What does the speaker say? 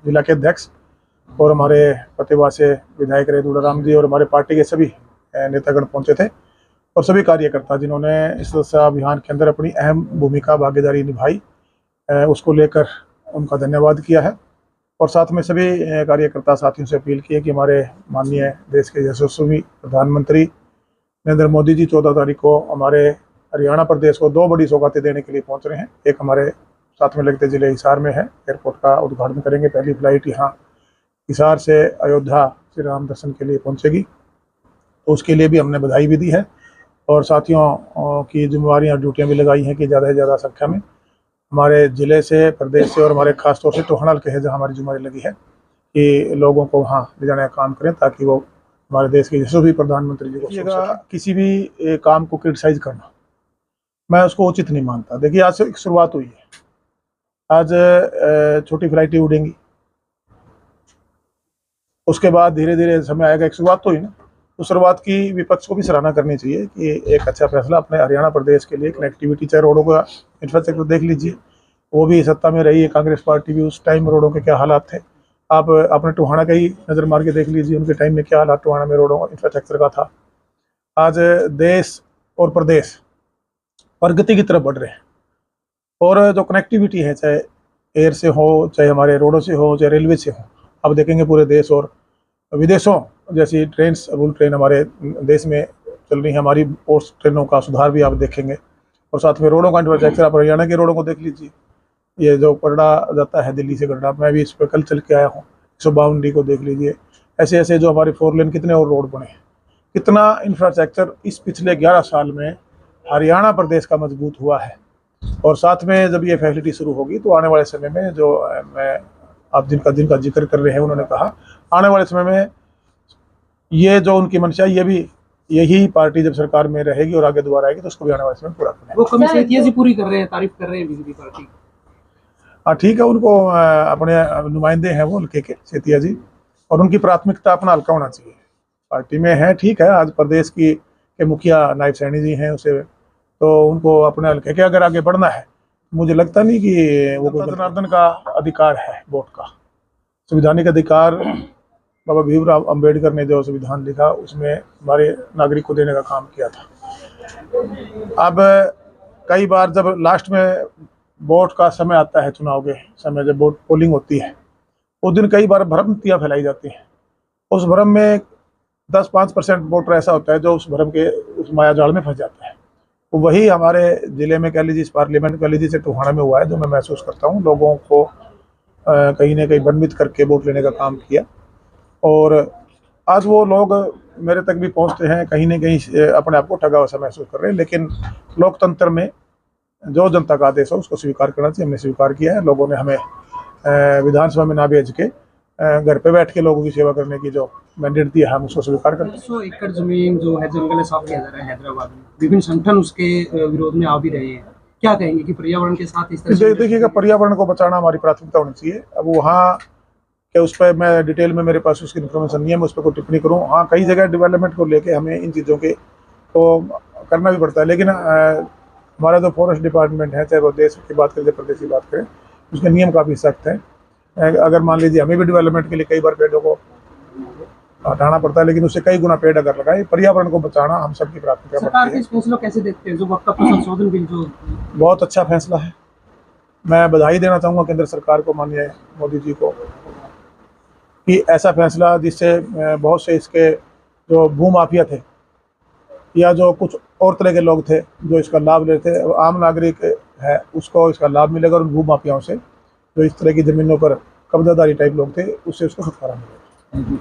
जिला के अध्यक्ष और हमारे फतेहाबाद से विधायक रेदुड़ा राम जी और हमारे पार्टी के सभी नेतागण पहुंचे थे और सभी कार्यकर्ता जिन्होंने इस सदस्यता अभियान के अंदर अपनी अहम भूमिका भागीदारी निभाई, उसको लेकर उनका धन्यवाद किया है। और साथ में सभी कार्यकर्ता साथियों से अपील की है कि हमारे माननीय देश के यशस्वी प्रधानमंत्री नरेंद्र मोदी जी 14 तारीख को हमारे हरियाणा प्रदेश को 2 बड़ी सौगातें देने के लिए पहुंच रहे हैं। एक हमारे साथ में लगते जिले हिसार में है, एयरपोर्ट का उद्घाटन करेंगे। पहली फ्लाइट यहाँ हिसार से अयोध्या श्री राम दर्शन के लिए पहुंचेगी, तो उसके लिए भी हमने बधाई भी दी है और साथियों की जिम्मेवारियां और ड्यूटियां भी लगाई हैं कि ज़्यादा से ज़्यादा संख्या में हमारे ज़िले से, प्रदेश से और हमारे खासतौर से टोहाना हल्के है जहाँ हमारी जिम्मेदारी लगी है कि लोगों को वहाँ ले जाने का काम करें ताकि वो हमारे देश के यशस्वी प्रधानमंत्री जी को किसी भी काम को क्रिटिसाइज करना मैं उसको उचित नहीं मानता। देखिए, आज से एक शुरुआत हुई है, आज छोटी फ्लाइटें उड़ेंगी, उसके बाद धीरे धीरे समय आएगा। एक शुरुआत तो हुई ना, तो शुरुआत की विपक्ष को भी सराहना करनी चाहिए कि एक अच्छा फैसला अपने हरियाणा प्रदेश के लिए कनेक्टिविटी, चाहे रोडों का इंफ्रास्ट्रक्चर देख लीजिए, वो भी सत्ता में रही है कांग्रेस पार्टी भी, उस टाइम रोडों के क्या हालात थे। आप अपने टोहाना का ही नज़र मार के देख लीजिए, उनके टाइम में क्या हालात टोहाना में रोडों इंफ्रास्ट्रक्चर का था। आज देश और प्रदेश प्रगति की तरफ बढ़ रहे हैं और जो कनेक्टिविटी है, चाहे एयर से हो, चाहे हमारे रोडों से हो, चाहे रेलवे से हो, आप देखेंगे पूरे देश और विदेशों जैसी ट्रेन, बुल ट्रेन हमारे देश में चल रही है। हमारी पोस्ट ट्रेनों का सुधार भी आप देखेंगे और साथ में रोडों का इंफ्रास्ट्रक्चर आप हरियाणा के रोडों को देख लीजिए। ये जो गढ़ा जाता है दिल्ली से गढ़ा, मैं भी इस पर कल चल के आया हूँ, 152D को देख लीजिए। ऐसे ऐसे जो हमारे 4 लेन कितने और रोड बने हैं, कितना इंफ्रास्ट्रक्चर इस पिछले 11 साल में हरियाणा प्रदेश का मजबूत हुआ है। और साथ में जब ये फैसिलिटी शुरू होगी तो आने वाले समय में जो मैं आप जिनका जिक्र कर रहे हैं, उन्होंने कहा आने वाले समय में ये जो उनकी मंशा, ये भी यही पार्टी जब सरकार में रहेगी और आगे दोबारा आएगी तो उसको भी आने वाले समय पूरा करेंगे। वो कमी सेतिया जी पूरी कर रहे हैं, तारीफ कर रहे हैं बीजेपी पार्टी। हाँ ठीक है, उनको अपने नुमाइंदे हैं वो हल्के के सेतिया जी, और उनकी प्राथमिकता अपना हल्का होना चाहिए। पार्टी में है, ठीक है, आज प्रदेश के मुखिया नायब सैनी जी हैं, उसे तो उनको अपने हल्के के अगर आगे बढ़ना है, मुझे लगता नहीं कि वो जनार्दन का अधिकार है, वोट का संवैधानिक अधिकार। बाबा भीमराव अंबेडकर ने जो संविधान लिखा उसमें हमारे नागरिक को देने का काम किया था। अब कई बार जब लास्ट में वोट का समय आता है, चुनाव के समय जब वोट पोलिंग होती है, उस दिन कई बार भ्रमितियाँ फैलाई जाती हैं। उस भ्रम में 10-5% वोटर ऐसा होता है जो उस भ्रम के उस मायाजाल में फंस जाता है। तो वही हमारे ज़िले में कह लीजिए, इस पार्लियामेंट कह लीजिए से टोहाना में हुआ है, जो मैं महसूस करता हूँ। लोगों को कहीं ना कहीं भ्रमित करके वोट लेने का काम किया और आज वो लोग मेरे तक भी पहुँचते हैं, कहीं ना कहीं अपने आप को ठगा हुआ महसूस कर रहे हैं। लेकिन लोकतंत्र में जो जनता का आदेश हो उसको स्वीकार करना चाहिए। हमने स्वीकार किया है। लोगों ने हमें विधानसभा में ना भेज के घर पे बैठ के लोगों की सेवा करने की जो मैंडेट दिया है, हम उसको स्वीकार करते हैं। 100 एकड़ जमीन जो है जंगल साफ किया जा रहा है हैदराबाद में, विभिन्न संगठन उसके विरोध में आ भी रहे हैं। क्या कहेंगे कि पर्यावरण के साथ इस तरह से? देखिएगा, पर्यावरण को बचाना हमारी प्राथमिकता होनी चाहिए। अब वहाँ के उस पर मैं डिटेल में, मेरे पास उसकी इन्फॉर्मेशन नहीं है, मैं उस पर कोई टिप्पणी करूँ। हाँ, कई जगह डेवलपमेंट को लेके हमें इन चीज़ों के तो करना भी पड़ता है, लेकिन हमारा जो फॉरेस्ट डिपार्टमेंट है, चाहे वो देश की बात करें, प्रदेश की बात करें, उसके नियम काफ़ी सख्त हैं। अगर मान लीजिए हमें भी डेवलपमेंट के लिए कई बार पेड़ों को हटाना पड़ता है, लेकिन उससे कई गुना पेड़ अगर लगाए, पर्यावरण को बचाना हम सबकी प्राथमिकता। सरकार के इस फैसला कैसे देखते हैं, जो वक्त का संशोधन बिल जो? बहुत अच्छा फैसला है। मैं बधाई देना चाहूँगा केंद्र सरकार को, माननीय मोदी जी को, कि ऐसा फैसला जिससे बहुत से इसके जो भूमाफिया थे या जो कुछ और तरह के लोग थे जो इसका लाभ लेते थे, आम नागरिक है उसको इसका लाभ मिलेगा, और भूमाफियाओं से जो इस तरह की ज़मीनों पर कब्जादारी टाइप लोग थे उससे उसको छुटकारा मिलेगा।